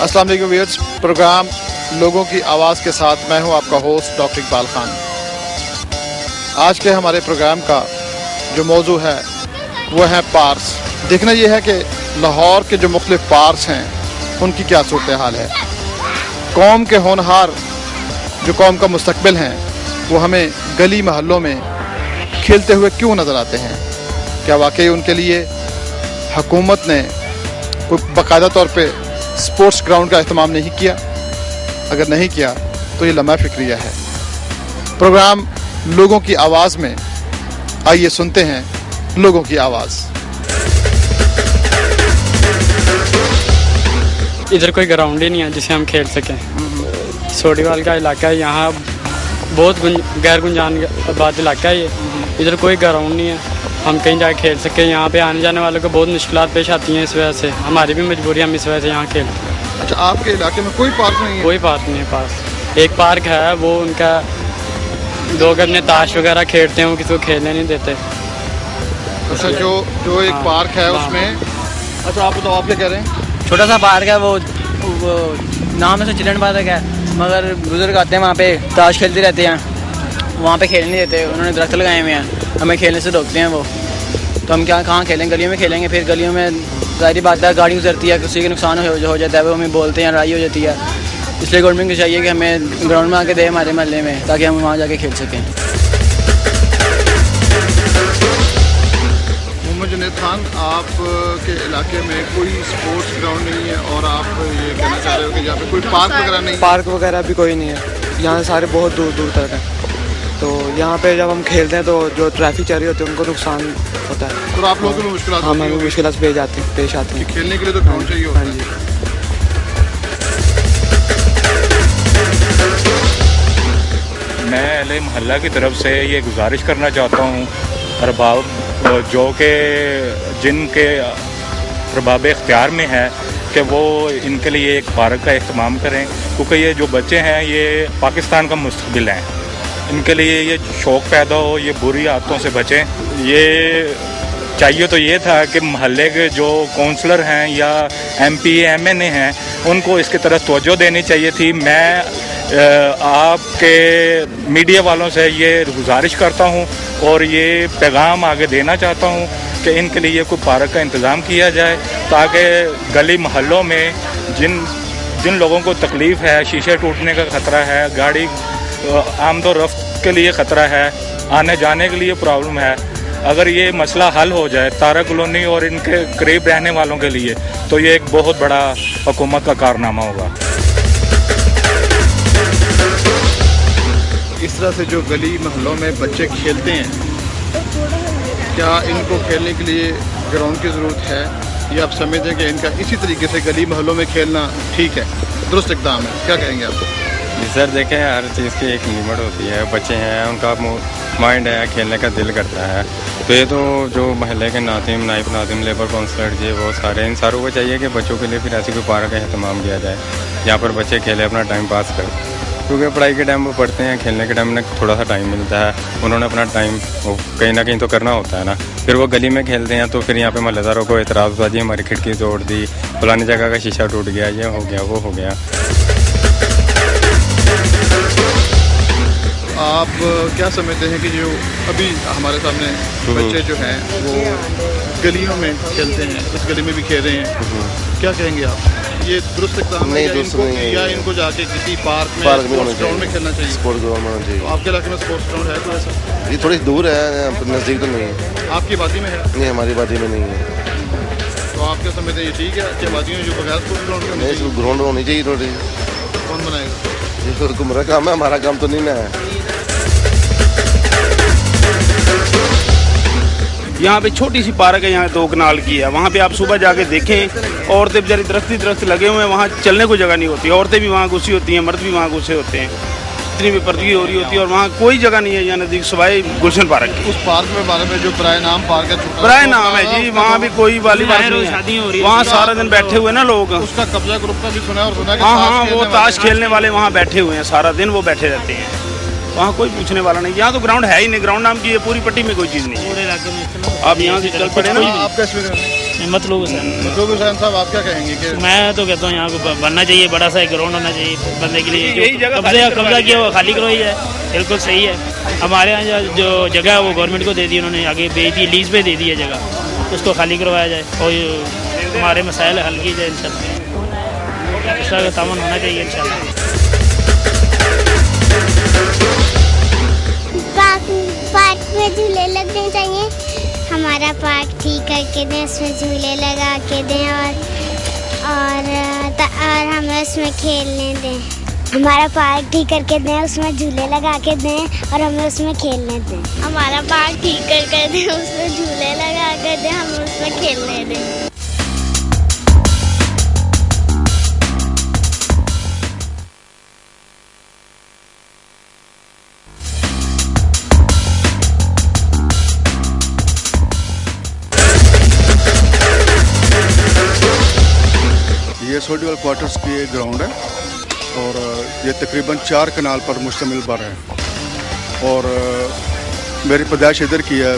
अस्सलाम वालेकुम viewers, programme लोगों की आवाज़ के साथ मैं हूं आपका होस्ट डॉक्टर इकबाल खान। आज के हमारे प्रोग्राम का जो मौजू है वो है पार्क्स। देखना ये है कि लाहौर के जो मुख्तलिफ पार्क्स हैं उनकी क्या सूरत हाल है। कौम के होनहार जो कौम का मुस्तकबिल हैं वो हमें गली महल्लों में खेलते हुए क्यों नज़र आते हैं। क्या वाकई उनके लिए हुकूमत ने कोई बाकायदा तौर पे स्पोर्ट्स ग्राउंड का इस्तेमाल नहीं किया? अगर नहीं किया तो ये लम्हा फिक्रिया है। प्रोग्राम लोगों की आवाज़ में आइए सुनते हैं लोगों की आवाज़। इधर कोई ग्राउंड ही नहीं है जिसे हम खेल सकें। सोडीवाल का इलाका है, यहाँ बहुत गैर गुंजान आबाद इलाका है ये। इधर कोई ग्राउंड नहीं है हम कहीं जाके खेल सकें। यहाँ पे आने जाने वालों को बहुत मुश्किलात पेश आती हैं, इस वजह से हमारी भी मजबूरी, हम इस वजह से यहाँ खेलते हैं। अच्छा, आपके इलाके में कोई पार्क नहीं है? कोई पार्क नहीं है पास। एक पार्क है, वो उनका लोग अपने ताश वगैरह खेलते हैं, वो किसी को खेलने नहीं देते। अच्छा, जो एक पार्क है उसमें, अच्छा आप बताओ, आप क्या कह रहे हैं? छोटा सा पार्क है, वो नाम है चिल्ड्रन पार्क है, मगर बुजुर्ग आते हैं वहाँ पे ताश खेलते रहते हैं, वहाँ पे खेलने नहीं देते। उन्होंने दरख्त लगाए हुए हैं, हमें खेलने से रोकते हैं वो। तो हम कहाँ खेलेंगे? गलियों में खेलेंगे। फिर गलियों में ज़ाहिर बात है गाड़ी गुजरती है, किसी का नुकसान हो जाता है, वो हमें बोलते हैं, लड़ाई हो जाती है। इसलिए गवर्नमेंट को चाहिए कि हमें ग्राउंड में आके दे हमारे महल्ले में, ताकि हम वहाँ जाके खेल सकें। मोहम्मद जुनैद खान, आपके इलाके में कोई स्पोर्ट्स ग्राउंड नहीं है और आप ये कहना चाह रहे हो कि यहाँ पे कोई पार्क वगैरह नहीं है? पार्क वगैरह भी कोई नहीं है, यहाँ सारे बहुत दूर दूर तक हैं। तो यहाँ पे जब हम खेलते हैं तो जो ट्रैफिक चल रही होती है उनको नुकसान होता है। तो आप लोगों को मुश्किल हाँ, हमें मुश्किल पेश आती है। खेलने के लिए तो ग्राउंड चाहिए होता है। हाँ जी। मैं अहले मोहल्ला की तरफ से ये गुजारिश करना चाहता हूँ अरबाब जो कि जिनके रबाब इख्तियार में है कि वो इनके लिए एक पार्क का इस्तेमाल करें, क्योंकि ये जो बच्चे हैं ये पाकिस्तान का मुस्तकबिल हैं। इनके लिए ये शौक़ पैदा हो, ये बुरी आदतों से बचें। ये चाहिए तो ये था कि महल्ले के जो काउंसलर हैं या MP MNA हैं उनको इसकी तरफ तवज्जो देनी चाहिए थी। मैं आपके मीडिया वालों से ये गुजारिश करता हूँ और ये पैगाम आगे देना चाहता हूँ कि इनके लिए कोई पार्क का इंतज़ाम किया जाए, ताकि गली महल्लों में जिन लोगों को तकलीफ़ है, शीशे टूटने का ख़तरा है, गाड़ी आमदो रफ्त के लिए ख़तरा है, आने जाने के लिए प्रॉब्लम है, अगर ये मसला हल हो जाए तारा कॉलोनी और इनके करीब रहने वालों के लिए, तो ये एक बहुत बड़ा हुकूमत का कारनामा होगा। इस तरह से जो गली महलों में बच्चे खेलते हैं, क्या इनको खेलने के लिए ग्राउंड की ज़रूरत है या आप समझते हैं कि इनका इसी तरीके से गली महलों में खेलना ठीक है, दुरुस्त इक़दाम है? क्या कहेंगे आप? जी सर, देखें हर चीज़ की एक लिमिट होती है। बच्चे हैं, उनका माइंड है, खेलने का दिल करता है। तो ये तो जो महल्ले के नातिम, नाइब नातिम, लेबर काउंसलर जी, वो सारे इन सारों को चाहिए कि बच्चों के लिए फिर ऐसी कोई पार्क का अहतमाम किया जाए जहाँ पर बच्चे खेले, अपना टाइम पास करें। क्योंकि पढ़ाई के टाइम वो पढ़ते हैं, खेलने के टाइम में थोड़ा सा टाइम मिलता है, उन्होंने अपना टाइम वो कहीं ना कहीं तो करना होता है ना। फिर वो गली में खेलते हैं तो फिर यहाँ पे महल्लेदारों को एतराज़बाजी, हमारी खिड़की तोड़ दी, फलानी जगह का शीशा टूट गया, ये हो गया, वो हो गया। आप क्या समझते हैं कि जो अभी हमारे सामने बच्चे जो हैं वो गलियों में खेलते हैं, इस गली में भी खेल रहे हैं, क्या कहेंगे आप? ये दुरुस्त इक़दाम है या इनको जाके किसी पार्क में, स्पोर्ट्स ग्राउंड में खेलना चाहिए? स्पोर्ट्स ग्राउंड में चाहिए। तो आपके इलाके में स्पोर्ट्स ग्राउंड है कोई ऐसा? ये थोड़ी दूर है, नज़दीक तो नहीं है। आपकी वादी में है? नहीं, हमारी वादी में नहीं है। तो आप क्या समझते हैं ये ठीक है कि वादियों में जो बगैर स्पोर्ट्स ग्राउंड के नहीं, ग्राउंड होनी चाहिए थोड़ी। कौन बनाएगा? ये तो तुम्हारा काम है, हमारा काम तो नहीं ना है। यहाँ पे छोटी सी पार्क है, यहाँ 2 कनाल की है। वहाँ पे आप सुबह जाके देखें, औरतें बेचारी दरख्त लगे हुए हैं, वहाँ चलने को जगह नहीं होती। औरतें भी वहाँ घुसी होती हैं, मर्द भी वहाँ घुसे होते हैं, इतनी बेपर्दगी हो रही होती है और वहाँ कोई जगह नहीं है यहाँ नज़दीक सिवाय गुलशन पार्क की। उस पार्क में बारे में जो बराए नाम पार्क है, बराए नाम है जी, वहाँ भी कोई वाली बात नहीं है। वहाँ सारा दिन बैठे हुए ना लोग, उसका कब्जा ग्रुप का भी सुना है और सुना है। हाँ, वो ताश खेलने वाले वहाँ बैठे हुए हैं, सारा दिन वो बैठे रहते हैं, वहाँ कोई पूछने वाला नहीं। यहाँ तो ग्राउंड है ही नहीं, ग्राउंड नाम की ये पूरी पट्टी में कोई चीज़ नहीं है। आप यहाँ से चल पड़े ना, आप कैसे मतलूब हुसैन। मतलूब हुसैन साहब, आप क्या कहेंगे कि मैं तो कहता हूँ यहाँ को बनना चाहिए, बड़ा सा एक ग्राउंड होना चाहिए बंदे के लिए। यही जगह कब्जा किया वो खाली करवाई जाए, बिल्कुल सही है। हमारे यहाँ जो जगह है वो गवर्नमेंट को दे दी, उन्होंने आगे बेच दी, लीज पे दे दी है जगह, उसको खाली करवाया जाए और हमारे मसाइल हल की जाए इंशाल्लाह। इसका तामन होना चाहिए इंशाल्लाह। पार्क में झूले लगने चाहिए, हमारा पार्क ठीक करके दें, उसमें झूले लगा के दें और हमें उसमें खेलने दें। हमारा पार्क ठीक करके दें, उसमें झूले लगा के दें और हमें उसमें खेलने दें। हमारा पार्क ठीक करके दें, उसमें झूले लगा के दें, हमें उसमें खेलने दें। ये सोडीवाल क्वार्टर्स की एक ग्राउंड है और ये तकरीबन 4 कनाल पर मुश्तमिल बर है और मेरी पैदाइश इधर की है।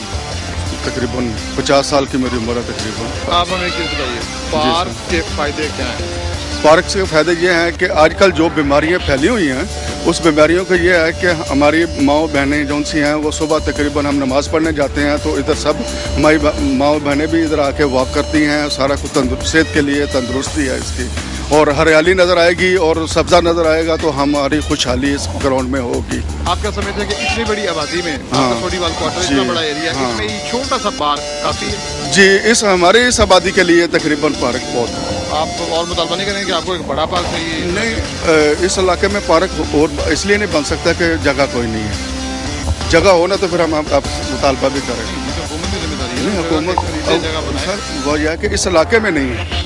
तकरीबन 50 साल की मेरी उम्र है तकरीबन। आप हमें क्या बताइए, पार्क के फायदे क्या हैं? पार्क से फ़ायदे ये हैं कि आजकल जो बीमारियां फैली हुई हैं उस बीमारियों का ये है कि हमारी माओ बहनें जौन सी हैं वो सुबह तकरीबन हम नमाज़ पढ़ने जाते हैं तो इधर सब हमारी माओ बहनें भी इधर आके वॉक करती हैं। सारा कुछ सेहत के लिए तंदुरुस्ती है इसकी, और हरियाली नज़र आएगी और सब्ज़ा नज़र आएगा तो हमारी खुशहाली इस ग्राउंड में होगी। आप क्या समझते हैं कि इतनी बड़ी आबादी में सोडीवाल क्वार्टर इतना बड़ा एरिया है, इसमें ये छोटा सा पार्क काफ़ी है? जी, इस हमारे इस आबादी के लिए तकरीबन पार्क बहुत है। आप और मुतालबा नहीं करेंगे कि आपको एक बड़ा पार्क चाहिए? नहीं, इस इलाके में पार्क और इसलिए नहीं बन सकता कि जगह कोई नहीं है। जगह हो ना तो फिर हम आप मुतालबा भी करें। हुकूमत की जिम्मेदारी है। नहीं, हुकूमत जगह बनाए, वो यह है कि इस इलाके में नहीं है।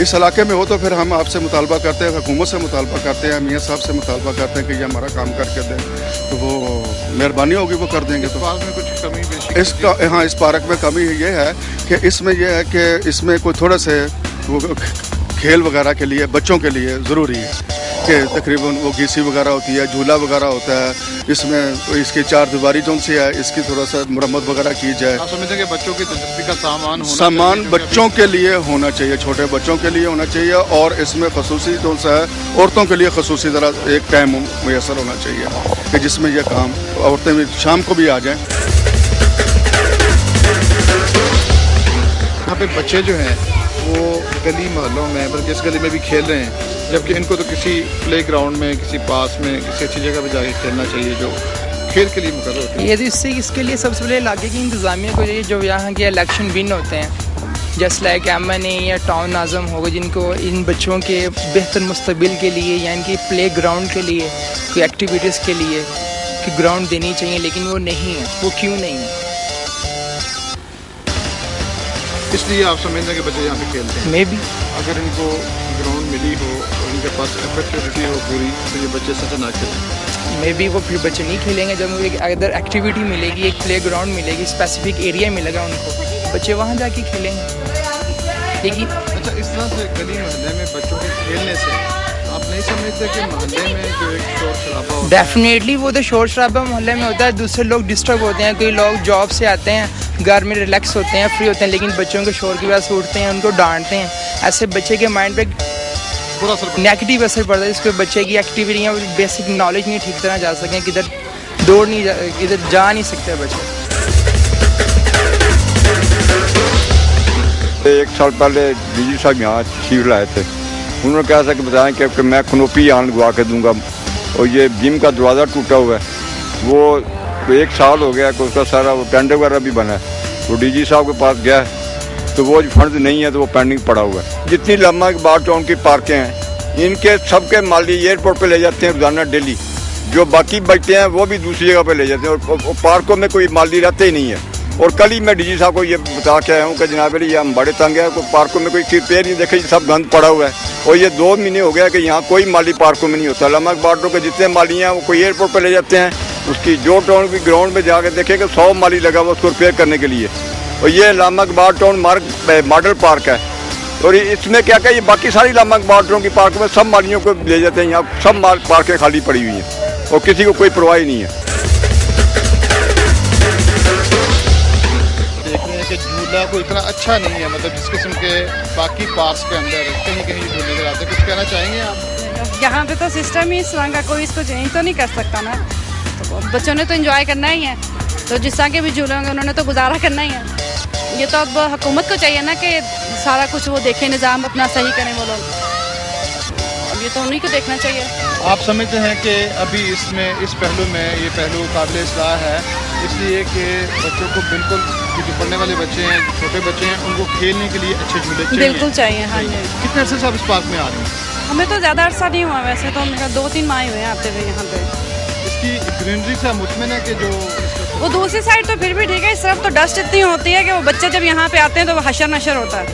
इस इलाके में हो तो फिर हम आपसे मुतालबा करते हैं, हुकूमत से मुतालबा करते हैं, मियाँ साहब से मुतालबा करते हैं कि ये हमारा काम करके दें, तो वो मेहरबानी होगी वो कर देंगे। तो पार्क में कुछ कमी बेशी इसका हाँ, इस पार्क में कमी ये है कि इसमें यह है कि इसमें कोई थोड़ा से वो खेल वगैरह के लिए बच्चों के लिए ज़रूरी है कि तकरीबन वो गीसी वगैरह होती है, झूला वगैरह होता है, इसमें इसकी 4 दीवारी जो सी है इसकी थोड़ा सा मरम्मत वगैरह की जाए। आप समझते हैं कि बच्चों की दिलचस्पी का सामान बच्चों के लिए होना चाहिए, छोटे बच्चों के लिए होना चाहिए, और इसमें खसूसी जो सा है औरतों के लिए खसूसी ज़रा एक टाइम मैसर होना चाहिए कि जिसमें यह काम औरतें भी शाम को भी आ जाएँ। यहाँ पे बच्चे जो हैं वो गली मोहल्लों में बल्कि इस गली में भी खेल रहे हैं, जबकि इनको तो किसी प्ले ग्राउंड में, किसी पास में, किसी अच्छी जगह पे जाके खेलना चाहिए जो खेल के लिए मुकर्रर होती है। ये तो इसके लिए सबसे पहले इलाके की इंतज़ामिया को चाहिए, जो यहाँ के इलेक्शन विन होते हैं जस्ट लाइक MNA या टाउन नाज़म होगा, जिनको इन बच्चों के बेहतर मुस्तबिल के लिए या इनकी प्ले ग्राउंड के लिए कोई एक्टिविटीज़ के लिए कि ग्राउंड देनी चाहिए, लेकिन वो नहीं है। वो क्यों नहीं है? इसलिए आप समझते हैं कि बच्चे यहाँ पे खेलते हैं। मे बी अगर इनको ग्राउंड मिली हो और इनके पास फैसिलिटी हो पूरी तो ये बच्चे सच ना खेलें। मे बी वो फिर बच्चे नहीं खेलेंगे। जब उनको अगर एक्टिविटी मिलेगी, एक प्ले ग्राउंड मिलेगी, स्पेसिफिक एरिया मिलेगा उनको, बच्चे वहाँ जाके खेलेंगे। लेकिन अच्छा, इस तरह से गली मोहल्ले में बच्चों के खेलने से आप नहीं समझते कि मोहल्ले में जो एक शोर शराबा होता है? डेफिनेटली वो तो शोर शराबा मोहल्ले में होता है, दूसरे लोग डिस्टर्ब होते हैं, कई लोग जॉब से आते हैं, घर में रिलैक्स होते हैं, फ्री होते हैं, लेकिन बच्चों के शोर की वजह से उठते हैं, उनको डांटते हैं। ऐसे बच्चे के माइंड पे पूरा असर नेगेटिव असर पड़ता है, जिसके बच्चे की एक्टिविटियाँ बेसिक नॉलेज नहीं ठीक तरह जा सकें, किधर दौड़ नहीं इधर जा नहीं सकते बच्चे। 1 साल पहले डीजी साहब यहाँ तशरीफ लाए थे, उन्होंने कहा था कि बताएं कि मैं खनोपी यहाँ लगवा के दूंगा, और ये जिम का दरवाज़ा टूटा हुआ है, वो 1 साल हो गया कि उसका सारा वो टेंडर वगैरह भी बना है, वो डीजी साहब के पास गया है तो वो फंड नहीं है तो वो पेंडिंग पड़ा हुआ है। जितनी लम्मा के बाद टाउन की पार्कें हैं इनके सबके माली एयरपोर्ट पे ले जाते हैं रोजाना डेली, जो बाकी बचते हैं वो भी दूसरी जगह पे ले जाते हैं, और पार्कों में कोई माली रहते ही नहीं है। और कल ही मैं डीजी साहब को ये बता के आया हूँ कि जनाब ये हम बड़े तंग हैं, कोई पार्कों में कोई रिपेयर नहीं देखे, सब गंद पड़ा हुआ है, और ये 2 महीने हो गया कि यहाँ कोई माली पार्कों में नहीं होता। लम्मा के बाटों के जितने माली हैं वो कोई एयरपोर्ट पर ले जाते हैं, उसकी जो टाउन की ग्राउंड में जाकर देखे कि 100 माली लगा हुआ उसको रिपेयर करने के लिए, और ये लामा कबार टाउन मॉडल पार्क है, और इसमें क्या क्या ये बाकी सारी लामा कबार टाउन की पार्क में सब मालियों को ले जाते हैं, यहाँ सब पार्कें खाली पड़ी हुई हैं और किसी को कोई परवाह नहीं है। देख रहे हैं कि झूला कोई इतना अच्छा नहीं है, मतलब जिस किस्म के बाकी पार्क्स के अंदर कहीं कहीं झूले नजर आते हैं, कुछ कहना चाहेंगे आप? यहाँ पे तो सिस्टम ही इस तरह का, कोई इसको चेंज तो नहीं कर सकता ना। तो बच्चों ने तो एंजॉय करना ही है, तो जिस तरह के भी झूले होंगे उन्होंने तो गुजारा करना ही है। ये तो अब हुकूमत को चाहिए ना कि सारा कुछ वो देखें, निज़ाम अपना सही करें वो लोग। अब ये तो उन्हीं को देखना चाहिए। आप समझते हैं कि अभी इसमें इस पहलू में ये पहलू काबिल इस्लाह है, इसलिए कि बच्चों को बिल्कुल, जो पढ़ने वाले बच्चे हैं, छोटे बच्चे हैं, उनको खेलने के लिए अच्छे झूले चाहिए। बिल्कुल चाहिए, हाँ जी। कितने अरसे से आप इस पार्क में आ रहे हैं? हमें तो ज़्यादा अरसा नहीं हुआ, वैसे तो मेरा 2-3 माह हुए हैं आते हुए यहाँ पे। इसकी ग्रीनरी से मुतमिन है कि जो वो दूसरी साइड तो फिर भी ठीक है, इस तरफ तो डस्ट इतनी होती है कि वो बच्चे जब यहाँ पे आते हैं तो वो हशर नशर होता है।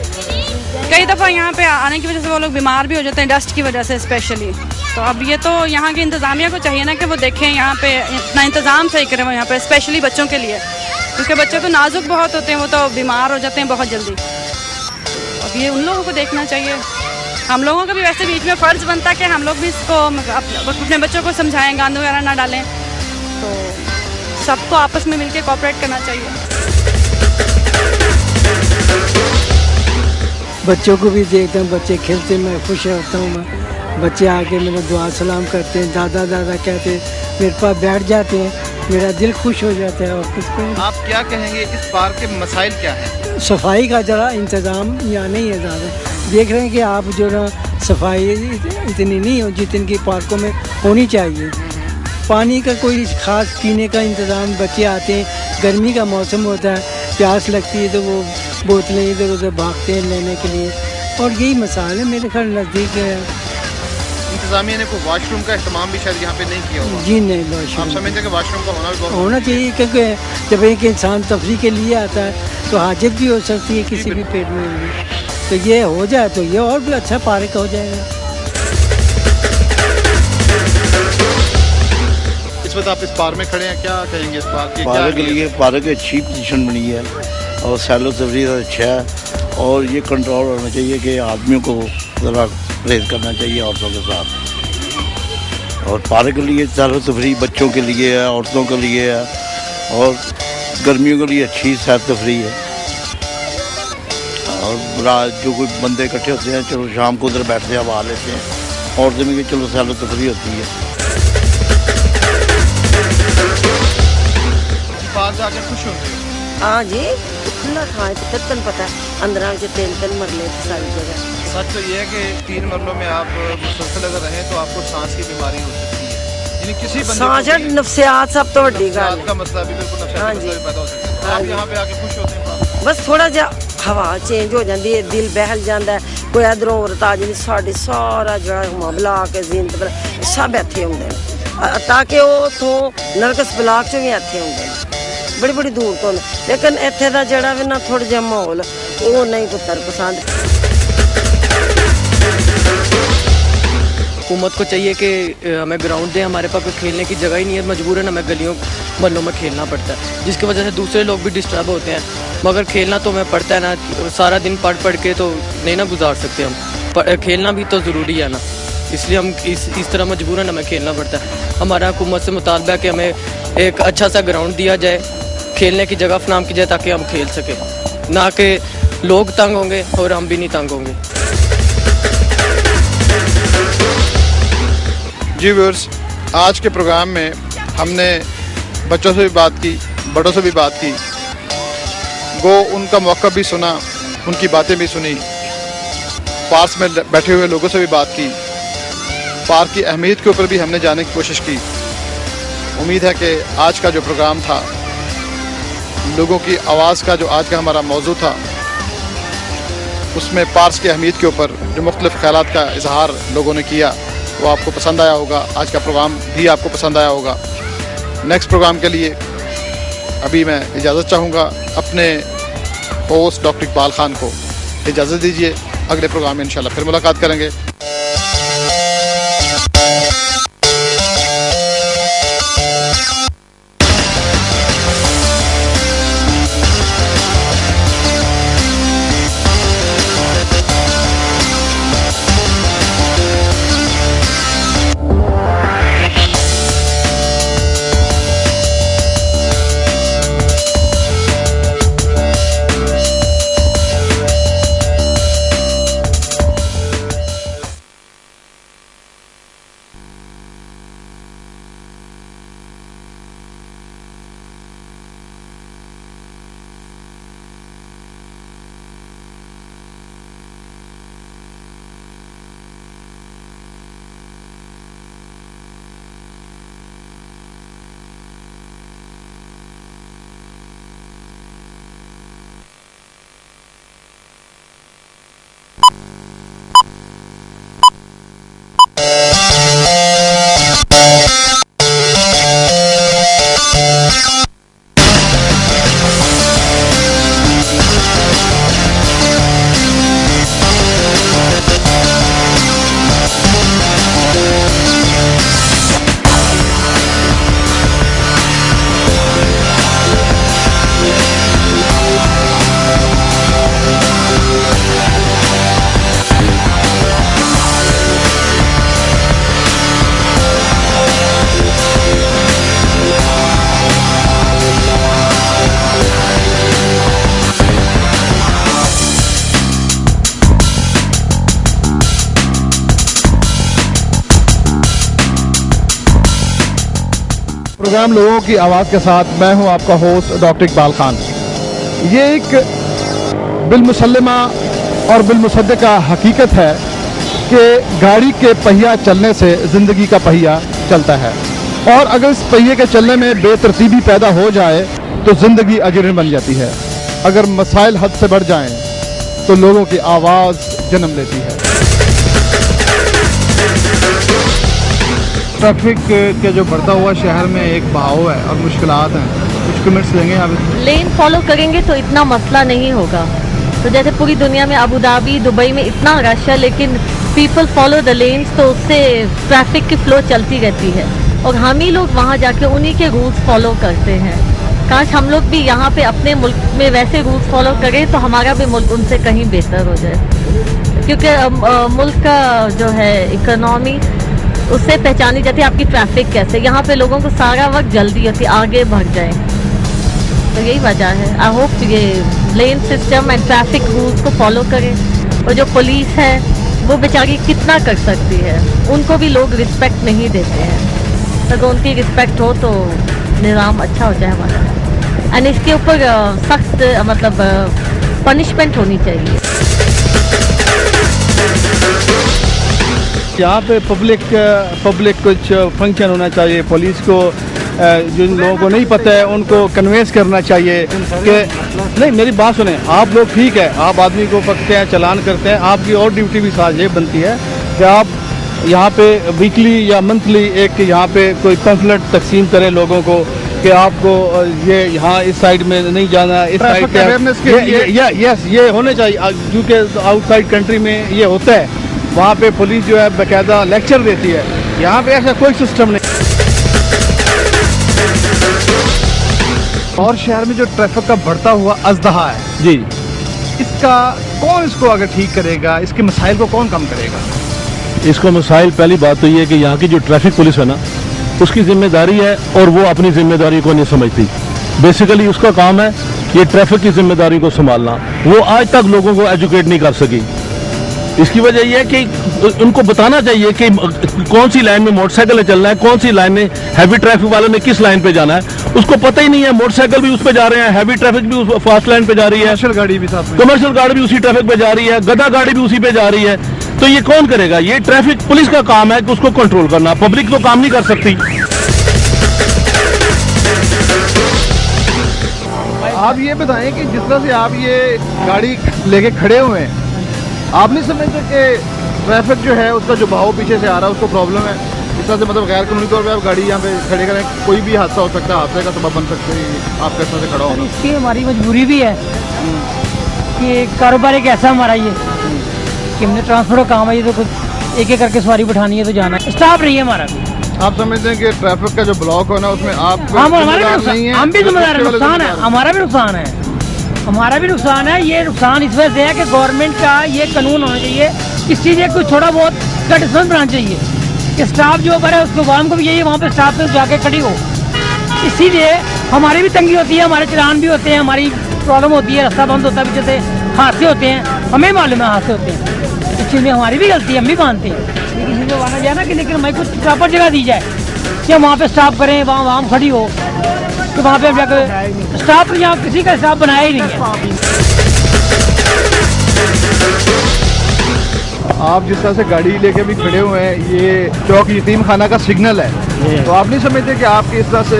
कई दफ़ा यहाँ पे आने की वजह से वो लोग बीमार भी हो जाते हैं, डस्ट की वजह से स्पेशली। तो अब ये तो यहाँ की इंतज़ामिया को चाहिए ना कि वो देखें, यहाँ पे इतना इंतज़ाम सही करें वो यहाँ पे, स्पेशली बच्चों के लिए, क्योंकि बच्चे तो नाजुक बहुत होते हैं, वो तो बीमार हो जाते हैं बहुत जल्दी। अब ये उन लोगों को देखना चाहिए। हम लोगों का भी वैसे बीच में फ़र्ज़ बनता है कि हम लोग भी इसको अपने बच्चों को समझाएं, गांद वगैरह ना डालें। तो सबको आपस में मिलकर कोऑपरेट करना चाहिए। बच्चों को भी देखता हूँ, बच्चे खेलते, मैं खुश होता हूँ। मैं बच्चे आके मेरे दुआ सलाम करते हैं, दादा दादा कहते हैं, मेरे पास बैठ जाते हैं, मेरा दिल खुश हो जाता है। और कुछ आप क्या कहेंगे, इस पार्क के मसाइल क्या हैं? सफाई का ज़रा इंतज़ाम यहाँ नहीं है ज़्यादा। देख रहे हैं कि आप जो ना सफाई इतनी नहीं हो जितनी की पार्कों में होनी चाहिए। पानी का कोई ख़ास पीने का इंतज़ाम, बच्चे आते हैं, गर्मी का मौसम होता है, प्यास लगती है तो वो बोतलें इधर उधर भागते हैं लेने के लिए, और यही मसाले मेरे ख्याल नज़दीक है। इंतज़ामिया ने कोई वाशरूम का इस्तेमाल भी शायद यहाँ पे नहीं किया होगा। जी नहीं, वाशरूम आप समझते हैं कि वाशरूम का होना भी बहुत होना चाहिए, क्योंकि जब एक इंसान तफरी के लिए आता है तो हाजत भी हो सकती है किसी भी पेट में भी। तो ये हो जाए तो ये और भी अच्छा पार्क हो जाएगा। इस वक्त आप इस पार्क में खड़े हैं, क्या कहेंगे इस पार्क की? पार्क के लिए पार्क अच्छी पोजीशन बनी है और सैलो तफरी अच्छा है, और ये कंट्रोल होना चाहिए कि आदमियों को ज़रा परहेज करना चाहिए औरतों के साथ। और पार्क के लिए सैलो तफरी बच्चों के लिए है, औरतों के लिए है, और गर्मियों के लिए अच्छी सैर तफरी है। और रात जो कोई बंदे इकट्ठे होते हैं, चलो शाम को उधर बैठते हैं, हवा लेते हैं, औरतें में भी चलो सैलो तफरी होती है। पार्क जाके खुश होते हैं? हाँ जी, खुला था तो तन पता है, अंदर के 3 मरले सारी जगह। सच तो ये है कि 3 मरलों में आप मुसलसल अगर रहें तो आपको सांस की बीमारी हो सकती है, यानी किसी सांस नफ्सियात सब तो वड्डी गल का मसला भी बिल्कुल नफ्सियाती मसला भी पैदा हो सकता है। आप यहाँ पे आके खुश होते हैं? बस थोड़ा जा हवा चेंज हो जाती है, दिल बहल जाता है, कोई इधरों औरत आ जाती, साढ़े सारा जो मामला आके जिंद सब इतने होंगे, ताकि वो उतों नरकस ब्लाक चो भी इतने होंगे, बड़ी बड़ी दूर तो। लेकिन इत्थे दा जड़ा भी ना थोड़ा जिहा माहौल वो नहीं पुत्र पसंद। हुकूमत को चाहिए कि हमें ग्राउंड दें, हमारे पास कोई खेलने की जगह ही नहीं है, मजबूरन हमें गलियों मोहल्लों में खेलना पड़ता है, जिसकी वजह से दूसरे लोग भी डिस्टर्ब होते हैं। मगर खेलना तो हमें पड़ता है ना, सारा दिन पढ़ के तो नहीं ना गुजार सकते हम, खेलना भी तो ज़रूरी है ना, इसलिए हम इस तरह मजबूरन हमें खेलना पड़ता है। हमारा हुकूमत से मुतालबा है कि हमें एक अच्छा सा ग्राउंड दिया जाए, खेलने की जगह फराहम की जाए, ताकि हम खेल सकें, ना कि लोग तंग होंगे और हम भी नहीं तंग होंगे। जी व्यूअर्स, आज के प्रोग्राम में हमने बच्चों से भी बात की, बड़ों से भी बात की, वो उनका मौक़िफ़ भी सुना, उनकी बातें भी सुनी, पार्क में बैठे हुए लोगों से भी बात की, पार्क की अहमियत के ऊपर भी हमने जानने की कोशिश की। उम्मीद है कि आज का जो प्रोग्राम था, लोगों की आवाज़ का जो आज का हमारा मौजू था, उसमें पार्क की अहमियत के ऊपर जो मुख्तलिफ़ ख़यालात का इजहार लोगों ने किया, वो आपको पसंद आया होगा। आज का प्रोग्राम भी आपको पसंद आया होगा। नेक्स्ट प्रोग्राम के लिए अभी मैं इजाज़त चाहूँगा, अपने होस्ट डॉक्टर इकबाल ख़ान को इजाज़त दीजिए। अगले प्रोग्राम में इंशाल्लाह फिर मुलाकात करेंगे। प्रोग्राम लोगों की आवाज़ के साथ मैं हूं आपका होस्ट डॉक्टर इकबाल खान। ये एक बिलमुसल्लमा और बिलमुसद्दका हकीकत है कि गाड़ी के पहिया चलने से ज़िंदगी का पहिया चलता है, और अगर इस पहिए के चलने में बेतरतीबी पैदा हो जाए तो ज़िंदगी अजर बन जाती है। अगर मसाइल हद से बढ़ जाएं तो लोगों की आवाज़ जन्म लेती है। ट्रैफिक के जो बढ़ता हुआ शहर में एक बहाव है और मुश्किलात हैं, कुछ कमेंट्स लेंगे आप? लेन फॉलो करेंगे तो इतना मसला नहीं होगा। तो जैसे पूरी दुनिया में अबू धाबी, दुबई में इतना रश है, लेकिन पीपल फॉलो द लेन्स, तो उससे ट्रैफिक की फ्लो चलती रहती है और हम ही लोग वहाँ जाके उन्हीं के रूल्स फॉलो करते हैं। काश हम लोग भी यहाँ पे अपने मुल्क में वैसे रूल्स फॉलो करें तो हमारा भी मुल्क उनसे कहीं बेहतर हो जाए, क्योंकि मुल्क का जो है इकोनॉमी उससे पहचानी जाती है आपकी ट्रैफिक कैसे। यहाँ पे लोगों को सारा वक्त जल्दी होती है आगे बढ़ जाए, तो यही वजह है। आई होप ये लेन सिस्टम एंड ट्रैफिक रूल्स को फॉलो करें। और जो पुलिस है वो बेचारी कितना कर सकती है, उनको भी लोग रिस्पेक्ट नहीं देते हैं। अगर उनकी रिस्पेक्ट हो तो निज़ाम अच्छा हो जाए हमारा। एंड इसके ऊपर सख्त मतलब पनिशमेंट होनी चाहिए। यहाँ पे पब्लिक कुछ फंक्शन होना चाहिए। पुलिस को जिन लोगों को नहीं पता है उनको कन्वेंस करना चाहिए कि नहीं, मेरी बात सुने, आप लोग ठीक है, आप आदमी को पकड़ते हैं, चालान करते हैं, आपकी और ड्यूटी भी साथ ये बनती है कि आप यहाँ पे वीकली या मंथली एक यहाँ पे कोई पैम्फलेट तकसीम करें लोगों को कि आपको ये यहाँ इस साइड में नहीं जाना, इस साइड पे ये होने चाहिए। क्योंकि आउटसाइड कंट्री में ये होता है, वहाँ पे पुलिस जो है बाकायदा लेक्चर देती है। यहाँ पे ऐसा कोई सिस्टम नहीं। और शहर में जो ट्रैफिक का बढ़ता हुआ अजदहा है जी, इसका कौन इसको अगर ठीक करेगा, इसके मसाइल को कौन कम करेगा? इसको मसाइल, पहली बात तो ये है कि यहाँ की जो ट्रैफिक पुलिस है ना, उसकी जिम्मेदारी है और वो अपनी जिम्मेदारी को नहीं समझती। बेसिकली उसका काम है ये ट्रैफिक की जिम्मेदारी को संभालना। वो आज तक लोगों को एजुकेट नहीं कर सकी। इसकी वजह यह है कि उनको बताना चाहिए कि कौन सी लाइन में मोटरसाइकिल चलना है, कौन सी लाइन में हैवी ट्रैफिक वालों ने किस लाइन पे जाना है, उसको पता ही नहीं है। मोटरसाइकिल भी उस पे जा रहे हैं, हैवी ट्रैफिक भी उस फास्ट लाइन पे जा रही है, कमर्शियल गाड़ी भी उसी ट्रैफिक पे जा रही है, गधा गाड़ी भी उसी पे जा रही है। तो ये कौन करेगा? ये ट्रैफिक पुलिस का काम है कि उसको कंट्रोल करना। पब्लिक तो काम नहीं कर सकती। आप ये बताएं कि जिस तरह से आप ये गाड़ी लेके खड़े हुए हैं, आप नहीं समझते कि ट्रैफिक जो है उसका जो बहाव पीछे से आ रहा है उसको प्रॉब्लम है? इस तरह से मतलब गैर कानूनी तौर पे आप गाड़ी यहाँ पे खड़े करें, कोई भी हादसा हो सकता है, हादसे का सबब बन सकते हैं आप किस तरह से खड़ा होना। इसकी हमारी मजबूरी भी है कि कारोबार एक ऐसा हमारा ये कि हमने ट्रांसपोर्ट का काम है, ये तो कुछ एक एक करके सवारी बिठानी है तो जाना है, स्टाफ रही है हमारा। आप समझते हैं कि ट्रैफिक का जो ब्लॉक होना उसमें आप हम भी जिम्मेदार है, नुकसान है, हमारा भी नुकसान है, हमारा भी नुकसान है। ये नुकसान इस वजह से है कि गवर्नमेंट का ये कानून होना चाहिए, इस चीज़ एक कुछ थोड़ा बहुत कंडीशन बनाना चाहिए कि स्टाफ जो करे उसको वाम को भी यही वहाँ पे स्टाफ पे जाके खड़ी हो। इसीलिए हमारी भी तंगी होती है, हमारे चलान भी होते हैं, हमारी प्रॉब्लम होती है, रास्ता बंद होता है, पीछे से हादसे होते हैं, हमें मालूम है हादसे होते हैं। इस चीज़ में हमारी भी गलती है, हम भी मानते हैं, लेकिन किसी को आना जाए ना कि लेकिन हमें कुछ प्रॉपर जगह दी जाए कि वहाँ पे स्टाफ करें, वहाँ खड़ी हो, तो वहाँ पे जाकर स्टाफ यहाँ किसी का स्टाफ बनाया ही नहीं है। आप जिस तरह से गाड़ी लेके भी खड़े हुए हैं, ये चौक यतीम खाना का सिग्नल है, तो आप नहीं समझते कि आपकी इस तरह से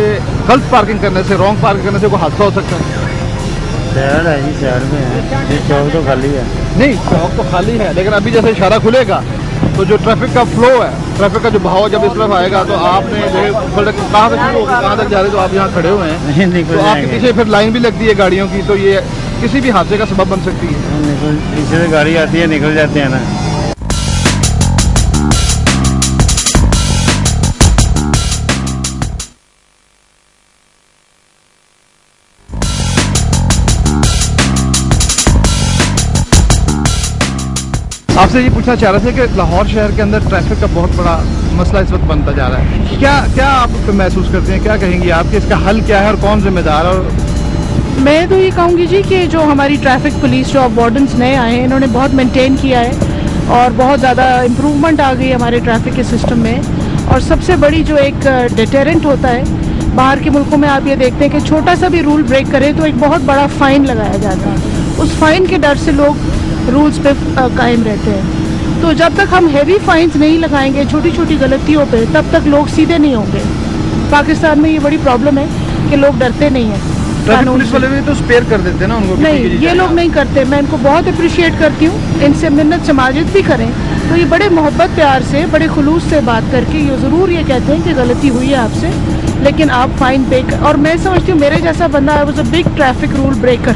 गलत पार्किंग करने से, रॉन्ग पार्किंग करने से कोई हादसा हो सकता है? शहर है जी, शहर में है, ये चौक तो खाली है। नहीं, चौक तो खाली है, लेकिन अभी जैसे इशारा खुलेगा तो जो ट्रैफिक का फ्लो है, ट्रैफिक का जो बहाव जब इस तरफ आएगा तो आपने जो कहाँ से शुरू होगा, कहाँ तक जा रहे, तो आप यहाँ खड़े हुए हैं, तो आपके पीछे फिर लाइन भी लगती है गाड़ियों की, तो ये किसी भी हादसे का सबब बन सकती है। पीछे से गाड़ी आती है, निकल जाते हैं ना। आपसे ये पूछना चाह रहे थे कि लाहौर शहर के अंदर ट्रैफिक का बहुत बड़ा मसला इस वक्त बनता जा रहा है, क्या आप महसूस करते हैं, क्या कहेंगी आप कि इसका हल क्या है और कौन जिम्मेदार है? और मैं तो ये कहूँगी जी कि जो हमारी ट्रैफिक पुलिस जो वार्डन्स नए आए हैं, इन्होंने बहुत मेंटेन किया है और बहुत ज़्यादा इम्प्रूवमेंट आ गई हमारे ट्रैफिक के सिस्टम में। और सबसे बड़ी जो एक डिटेरेंट होता है बाहर के मुल्कों में आप ये देखते हैं कि छोटा सा भी रूल ब्रेक करें तो एक बहुत बड़ा फ़ाइन लगाया जाता है। उस फाइन के डर से लोग रूल्स पे कायम रहते हैं। तो जब तक हम हैवी फाइन्स नहीं लगाएंगे छोटी छोटी गलतियों पे, तब तक लोग सीधे नहीं होंगे। पाकिस्तान में ये बड़ी प्रॉब्लम है कि लोग डरते नहीं हैं। ट्रैफिक पुलिस वाले भी तो स्पेयर कर देते हैं ना उनको। नहीं, ये लोग नहीं करते। मैं इनको बहुत अप्रिशिएट करती हूँ। इनसे मिन्नत समाजित भी करें तो ये बड़े मोहब्बत प्यार से, बड़े खुलूस से बात करके ये ज़रूर ये कहते हैं कि गलती हुई है आपसे, लेकिन आप फाइन पे कर। और मैं समझती हूँ मेरे जैसा बंदा, I was a big traffic rule breaker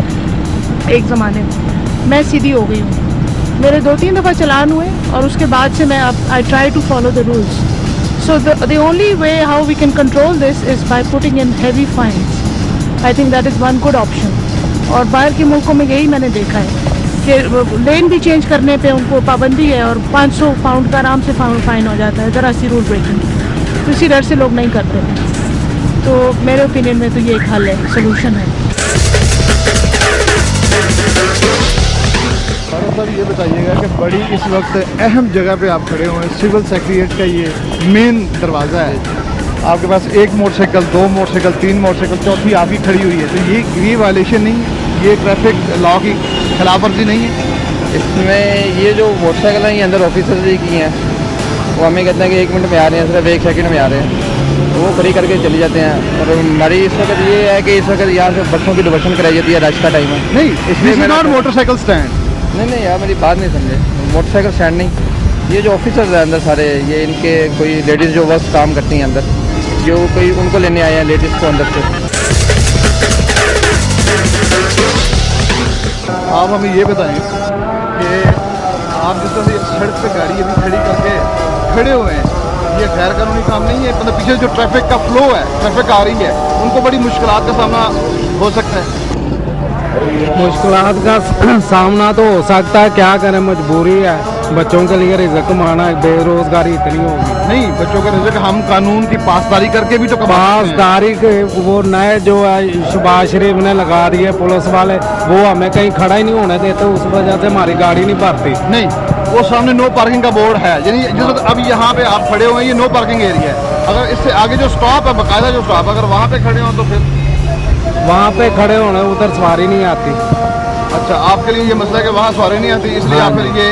एक ज़माने में। मैं सीधी हो गई हूँ, मेरे 2-3 दफ़ा चालान हुए और उसके बाद से मैं अब I try to follow the rules. So the only way how we can control this is by putting in heavy fines. I think that is one good option. और बाहर के मुल्कों में यही मैंने देखा है कि लेन भी चेंज करने पे उनको पाबंदी है और 500 पाउंड का आराम से फाइन हो जाता है ज़रा सी रूल ब्रेकिंग। तो इसी डर से लोग नहीं करते। तो मेरे ओपिनियन में तो ये एक हल है, सोल्यूशन है। साहब ये बताइएगा कि बड़ी इस वक्त अहम जगह पे आप खड़े हुए हैं, सिविल सेक्रेटेरिएट का ये मेन दरवाज़ा है। आपके पास 1 मोटरसाइकिल, 2 मोटरसाइकिल, 3 मोटरसाइकिल, चौथी आपकी खड़ी हुई है। तो ये वायलेशन नहीं है, ये ट्रैफिक लॉ की खिलाफ वर्जी नहीं है। इसमें ये जो मोटरसाइकिल हैं ये अंदर ऑफिसर्स ही की हैं, वो हमें कहते हैं कि 1 मिनट में आ रहे हैं, सिर्फ 1 सेकंड में आ रहे हैं, वो खड़ी करके चले जाते हैं। और हमारी इस वक्त ये है कि इस वक्त यहाँ से बसों की डिवर्शन कराई जाती है, रश का टाइम है। नहीं, इसलिए नॉट मोटरसाइकिल स्टैंड। नहीं यार, मेरी बात नहीं समझे। मोटरसाइकिल स्टैंड नहीं, ये जो ऑफिसर्स हैं अंदर सारे, ये इनके कोई लेडीज़ जो वर्क काम करती हैं अंदर, जो कोई उनको लेने आए हैं लेडीज़ को अंदर से। आप हमें ये बताएं कि आप जिस तरह से सड़क पे गाड़ी अभी खड़ी करके खड़े हुए हैं, ये गैर कानूनी काम नहीं है? मतलब पीछे जो ट्रैफिक का फ्लो है, ट्रैफिक आ रही है, उनको बड़ी मुश्किलात का सामना हो सकता है। मुश्किलात का सामना तो हो सकता है, क्या करें, मजबूरी है। बच्चों के लिए रिज़्क कमाना है, बेरोजगारी इतनी होगी। नहीं, बच्चों का रिज़्क हम कानून की पासदारी करके भी तो पासदारी के वो नए जो है शहबाज शरीफ ने लगा दिए पुलिस वाले, वो हमें कहीं खड़ा ही नहीं होने देते, उस वजह से हमारी गाड़ी नहीं भरती। नहीं, वो सामने नो पार्किंग का बोर्ड है, यानी जिस अब यहाँ पे आप खड़े हुए हैं ये नो पार्किंग एरिया है। अगर इससे आगे जो स्टॉप है, बाकायदा जो स्टॉप, अगर वहाँ पे खड़े हो तो फिर वहाँ पे खड़े होने, उधर सवारी नहीं आती। अच्छा, आपके लिए ये मसला है कि वहाँ सवारी नहीं आती, इसलिए आप फिर ये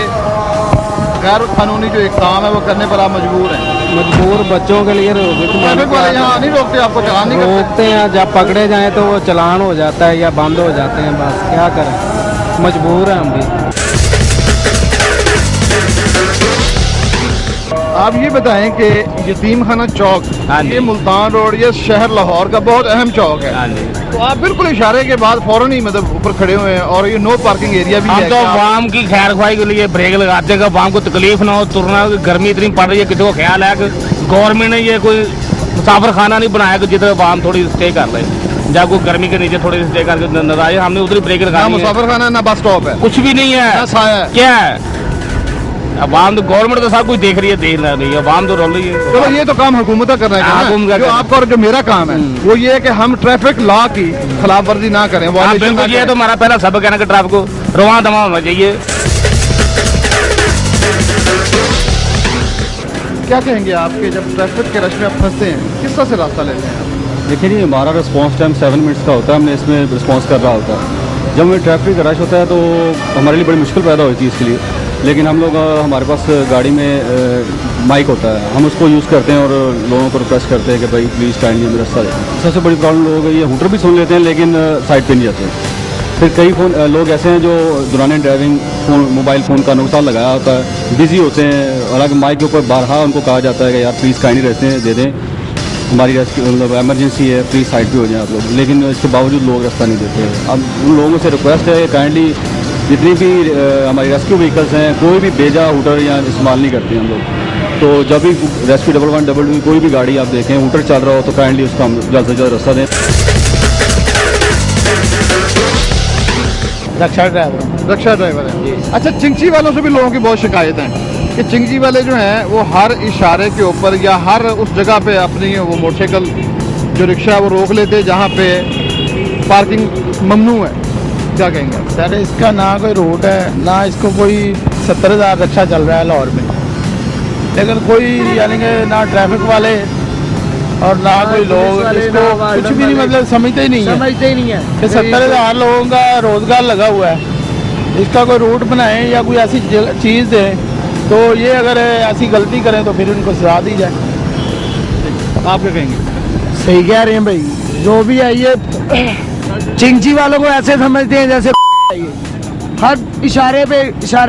गैर कानूनी जो एक काम है वो करने पर आप मजबूर हैं। मजबूर बच्चों के लिए ट्रैफिक वाले यहाँ नहीं रोकते, आपको चलान नहीं करते? रोकते हैं, जब पकड़े जाएं तो वो चलान हो जाता है या बंद हो जाते हैं, बस क्या करें, मजबूर हैं हम भी। आप ये बताएं कि यतीम खाना चौक, ये मुल्तान रोड, ये शहर लाहौर का बहुत अहम चौक है। तो आप बिल्कुल इशारे के बाद फौरन ही मतलब ऊपर खड़े हुए हैं और ये नो पार्किंग एरिया भी है। हम तो आवाम की खैर ख्वाही के लिए ब्रेक लगाते हैं, आवाम को तकलीफ ना हो, तुरना, गर्मी इतनी पड़ रही है, किसी को ख्याल है कि गवर्नमेंट ने ये कोई मुसाफिर खाना नहीं बनाया कि जिधर आवाम थोड़ी स्टे कर ले, जब कोई गर्मी के नीचे थोड़ी स्टे करके नजर, हमने उधर ब्रेक लगा। मुसाफिर खाना ना बस स्टॉप है, कुछ भी नहीं है, क्या है? अवाम तो गवर्नमेंट तो सब कुछ देख रही है, देख रही है, अवाम तो रोल रही है। चलो ये तो काम हुकूमत का करना है, जो आपका और जो मेरा काम है वो ये है कि हम ट्रैफिक लॉ की खिलाफ वर्जी ना करें। बिल्कुल, ये तो हमारा पहला सबक है ना कि ट्रैफिक को रवां दवा होना चाहिए। क्या कहेंगे आपके जब ट्रैफिक के रश में आप फंसते हैं, किस तरह से रास्ता लेते हैं? देखिए जी, हमारा रिस्पॉन्स टाइम 7 मिनट्स का होता है, हमने इसमें रिस्पॉन्स कर रहा होता है। जब हमें ट्रैफिक रश होता है तो हमारे लिए बड़ी मुश्किल पैदा होती है इसके लिए, लेकिन हम लोग हमारे पास गाड़ी में माइक होता है, हम उसको यूज़ करते हैं और लोगों को रिक्वेस्ट करते हैं कि भाई प्लीज़ काइंडली हमें रास्ता दें। सबसे बड़ी प्रॉब्लम लोगों को ये हूटर भी सुन लेते हैं लेकिन साइड पे नहीं जाते। फिर कई लोग ऐसे हैं जो दौरान ड्राइविंग मोबाइल फ़ोन का नुकसान लगाया होता है, बिज़ी होते हैं, हालांकि माइक के ऊपर बारहा उनको कहा जाता है कि यार प्लीज़ काइंडली रहते दे दें, हमारी मतलब एमरजेंसी है, प्लीज़ साइड पे हो जाएं आप लोग, लेकिन इसके बावजूद लोग रास्ता नहीं देते। अब उन लोगों से रिक्वेस्ट है काइंडली जितनी भी हमारी रेस्क्यू व्हीकल्स हैं, कोई भी बेजा हूटर या इस्तेमाल नहीं करते हम लोग। तो जब भी रेस्क्यू 1112 कोई भी गाड़ी आप देखें हूटर चल रहा हो तो काइंडली उसका हम जल्द से जल्द रास्ता दें। रक्षा ड्राइवर है। अच्छा, चिंची वालों से भी लोगों की बहुत शिकायत है कि चिंची वाले जो हैं वो हर इशारे के ऊपर या हर उस जगह पे अपनी वो मोटरसाइकिल जो रिक्शा है वो रोक लेते जहाँ पे पार्किंग ममनू है। क्या कहेंगे सर? इसका ना कोई रूट है, ना इसको कोई 70,000 रिक्शा चल रहा है लाहौर में, लेकिन कोई यानी कि ना ट्रैफिक वाले और ना कोई लोग इसको कुछ भी नहीं, मतलब समझते ही नहीं है, समझते ही नहीं है कि 70,000 लोगों का रोजगार लगा हुआ है, इसका कोई रूट बनाएं या कोई ऐसी चीज़ दें, तो ये अगर ऐसी गलती करें तो फिर उनको सजा दी जाए। आप क्या कहेंगे? सही कह रहे हैं भाई, जो भी है ये चिंची वालों को ऐसे समझते हैं जैसे हर इशारे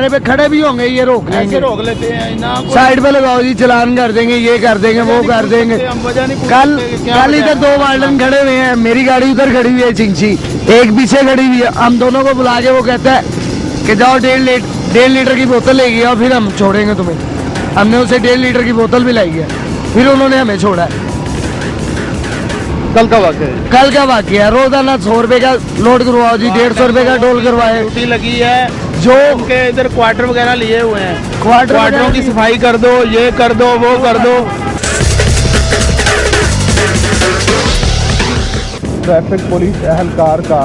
पे खड़े भी होंगे, ये रोक लेंगे, ऐसे रोक लेते हैं ना, साइड पे लगाओ जी, चलान कर देंगे, ये कर देंगे, वो कर देंगे। कल इधर 2 वार्डन खड़े हुए हैं, मेरी गाड़ी उधर खड़ी हुई है चिंची, एक पीछे खड़ी हुई है, हम दोनों को बुला के वो कहता है कि जाओ 1.5 लीटर की बोतल लेगी और फिर हम छोड़ेंगे तुम्हें। हमने उसे 1.5 लीटर की बोतल भी लाई है, फिर उन्होंने हमें छोड़ा है। कल का वाक़या है, कल का वाक़या है। रोजाना 100 रुपए का लोड करवाओ जी, 150 रुपए का टोल करवाए। ड्यूटी लगी है, जो उनके इधर क्वार्टर वगैरह लिए हुए हैं, क्वार्टरों की सफाई कर दो, ये कर दो, वो कर दो। ट्रैफिक पुलिस एहलकार का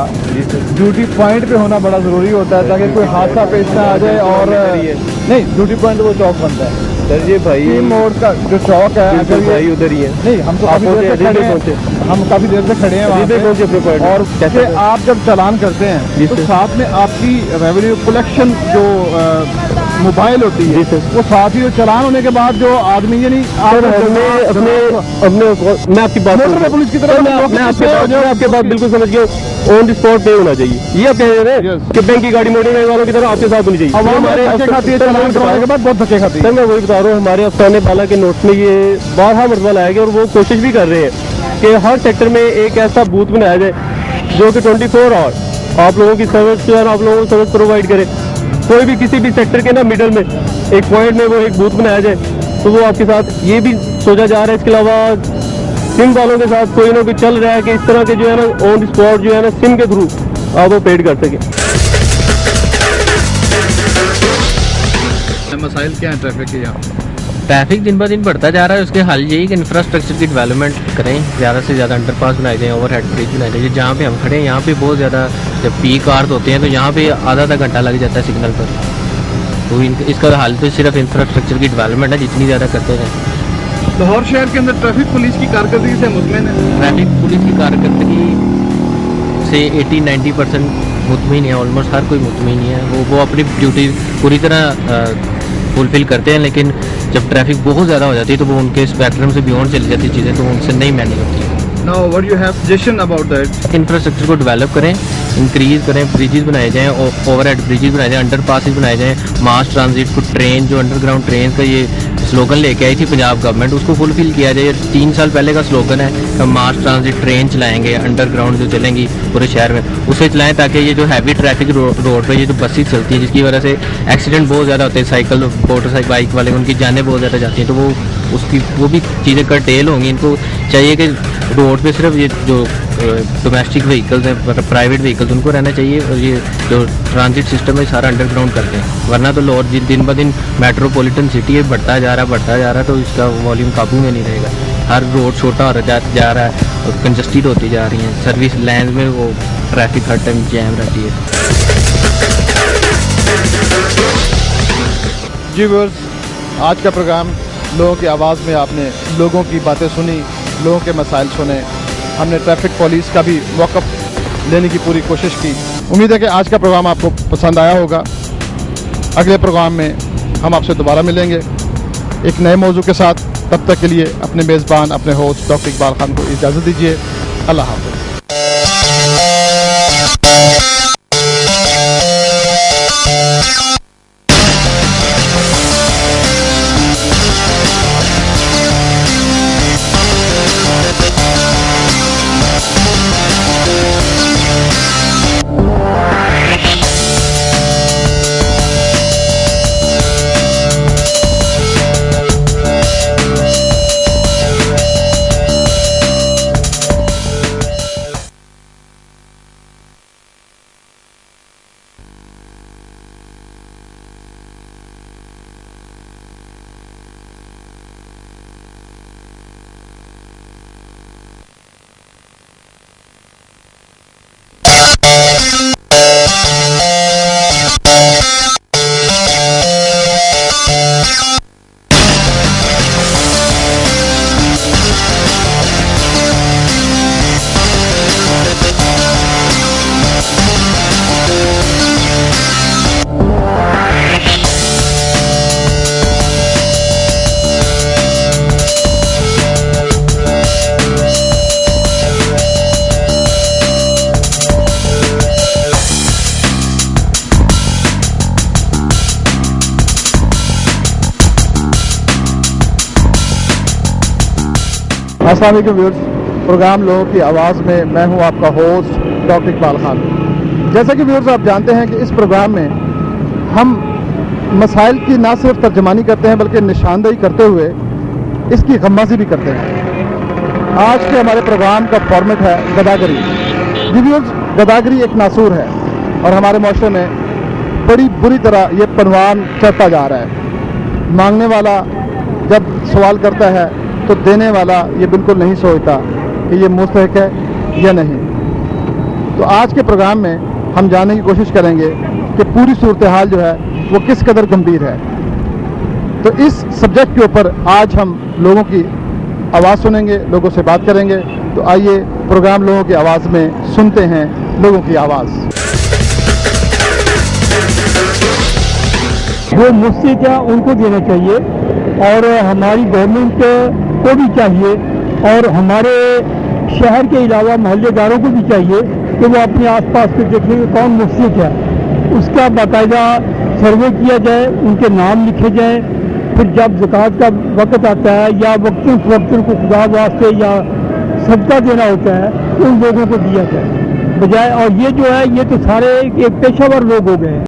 ड्यूटी पॉइंट पे होना बड़ा ज़रूरी होता है ताकि कोई हादसा पेश ना आ जाए। और नहीं, ड्यूटी पॉइंट वो चौक बनता है सर, ये भाई मोड़ का जो चौक है, अगर भाई उधर ही है। नहीं, हम तो काफ़ी देर से खड़े हैं, हम काफ़ी देर से खड़े हैं वहाँ पे। और जैसे आप जब चालान करते हैं तो साथ में आपकी रेवेन्यू कलेक्शन जो मोबाइल होती है, वो साथ ही चालान होने के बाद जो आदमी, यानी मैं आपकी बात पुलिस की तरफ मैं आपके बात बिल्कुल समझ गया, ऑन द स्पॉट पे होना चाहिए। ये आप कह रहे हैं कि बैंक की गाड़ी मोड़ने वालों की तरह आपके साथ होनी चाहिए। हमारे चालान करवाने के बाद बहुत धक्के खाती है सर, मैं वही बता रहा हूँ, हमारे अफसाने बाला के नोट्स में ये बारहा मरतबा लाया गया और वो कोशिश भी कर रहे हैं कि हर सेक्टर में एक ऐसा बूथ बनाया जाए जो कि 24 आवर आप लोगों की सर्विस जो है, आप लोगों को सर्विस प्रोवाइड करे। कोई भी किसी भी सेक्टर के ना मिडल में एक पॉइंट में वो एक बूथ बनाया जाए, तो वो आपके साथ ये भी सोचा जा रहा है। इसके अलावा सिम वालों के साथ कोई ना कोई चल रहा है कि इस तरह के जो है ना ऑन द स्पॉट जो है ना सिम के थ्रू आप वो पेड कर सके। मसाइल क्या है ट्रैफिक के? यहाँ ट्रैफिक दिन ब दिन बढ़ता जा रहा है, उसके हल यही कि इंफ्रास्ट्रक्चर की डेवलपमेंट करें, ज़्यादा से ज़्यादा अंडरपास बनाए जाएँ, ओवरहेड ब्रिज बनाए जाए। जहाँ पे हम खड़े हैं यहाँ पे बहुत ज़्यादा जब पीक आवर्स होते हैं तो यहाँ पे आधा घंटा लग जाता है सिग्नल पर। तो इसका हल तो सिर्फ इंफ्रास्ट्रक्चर की डेवलपमेंट है, जितनी ज़्यादा करते हैं। लाहौर शहर के अंदर ट्रैफिक पुलिस की कारकर्दगी से मुतमिन है? ट्रैफिक पुलिस की कारकर्दगी से 80-90% मुतमिन है, ऑलमोस्ट हर कोई मुतमिन ही है। वो अपनी ड्यूटी पूरी तरह फुलफिल करते हैं, लेकिन जब ट्रैफिक बहुत ज़्यादा हो जाती है तो वो उनके स्पेक्ट्रम से बियॉन्ड चली जाती है चीज़ें, तो उनसे नहीं मैनेज होती है। Now, what do you have suggestion about that? Infrastructure को डेवलप करें, इंक्रीज करें, ब्रिजेस बनाए जाएँ, ओवरहेड ब्रिजेस बनाए जाएँ, अंडर पासिस बनाए जाएँ, मास ट्रांजिट को ट्रेन जो अंडरग्राउंड ट्रेन का ये स्लोगन लेके आई थी पंजाब गवर्नमेंट, उसको फुलफिल किया जाए। 3 साल पहले का स्लोगन है कि मास ट्रांजिट ट्रेन चलाएंगे अंडरग्राउंड जो चलेंगी पूरे शहर में, उसे चलाएं ताकि ये जो हैवी ट्रैफिक रोड पर ये जो बसेस चलती हैं जिसकी वजह से एक्सीडेंट बहुत ज़्यादा होते हैं, साइकिल मोटरसाइकिल बाइक वाले उनकी जानें बहुत ज़्यादा जाती हैं, तो वो भी चीज़ें कर्टेल होंगी। इनको चाहिए कि रोड पे सिर्फ ये जो डोमेस्टिक व्हीकल्स हैं, मतलब प्राइवेट व्हीकल्स, उनको रहना चाहिए, और ये जो ट्रांजिट सिस्टम है सारा अंडरग्राउंड करते हैं, वरना तो लाहौर दिन ब दिन मेट्रोपॉलिटन सिटी है, बढ़ता जा रहा है, तो इसका वॉल्यूम काबू में नहीं रहेगा। हर रोड छोटा हो जा रहा है और कंजस्टेड होती जा रही हैं, सर्विस लाइन में वो ट्रैफिक हर टाइम जैम रहती है। जी व्यूअर्स, आज का प्रोग्राम लोगों की आवाज़ में आपने लोगों की बातें सुनी, लोगों के मसाइल सुने, हमने ट्रैफिक पुलिस का भी वक़्फ़ लेने की पूरी कोशिश की। उम्मीद है कि आज का प्रोग्राम आपको पसंद आया होगा। अगले प्रोग्राम में हम आपसे दोबारा मिलेंगे एक नए मौजू के साथ। तब तक के लिए अपने मेज़बान, अपने होस्ट डॉक्टर इकबाल खान को इजाज़त दीजिए। अल्लाह हाफ़िज़। अस्सलाम वालेकुम व्यूअर्स, प्रोग्राम लोगों की आवाज़ में मैं हूं आपका होस्ट डॉक्टर इकबाल खान। जैसा कि व्यूअर्स आप जानते हैं कि इस प्रोग्राम में हम मसाइल की ना सिर्फ तर्जमानी करते हैं बल्कि निशानदेही करते हुए इसकी गम्माज़ी भी करते हैं। आज के हमारे प्रोग्राम का फॉर्मेट है गदागरी। जी व्यूअर्स, गदागरी एक नासूर है और हमारे माशरे में बड़ी बुरी तरह ये पनवान चढ़ता जा रहा है। मांगने वाला जब सवाल करता है तो देने वाला ये बिल्कुल नहीं सोचता कि ये मुस्तहिक है या नहीं। तो आज के प्रोग्राम में हम जानने की कोशिश करेंगे कि पूरी सूरत हाल जो है वो किस कदर गंभीर है। तो इस सब्जेक्ट के ऊपर आज हम लोगों की आवाज़ सुनेंगे, लोगों से बात करेंगे। तो आइए प्रोग्राम लोगों की आवाज़ में सुनते हैं लोगों की आवाज़। जो मुफ्त है उनको देना चाहिए और हमारी गवर्नमेंट को भी चाहिए और हमारे शहर के अलावा मोहल्लेदारों को भी चाहिए कि वो अपने आसपास के देखें कि कौन मुफ्त है, उसका बाकायदा सर्वे किया जाए, उनके नाम लिखे जाएं। फिर जब ज़कात का वक्त आता है या वक्तन फ़वक्तन को खुदा वास्ते या सदका देना होता है तो उन लोगों को दिया जाए बजाय। और ये जो है ये तो सारे एक पेशेवर लोग हो गए हैं।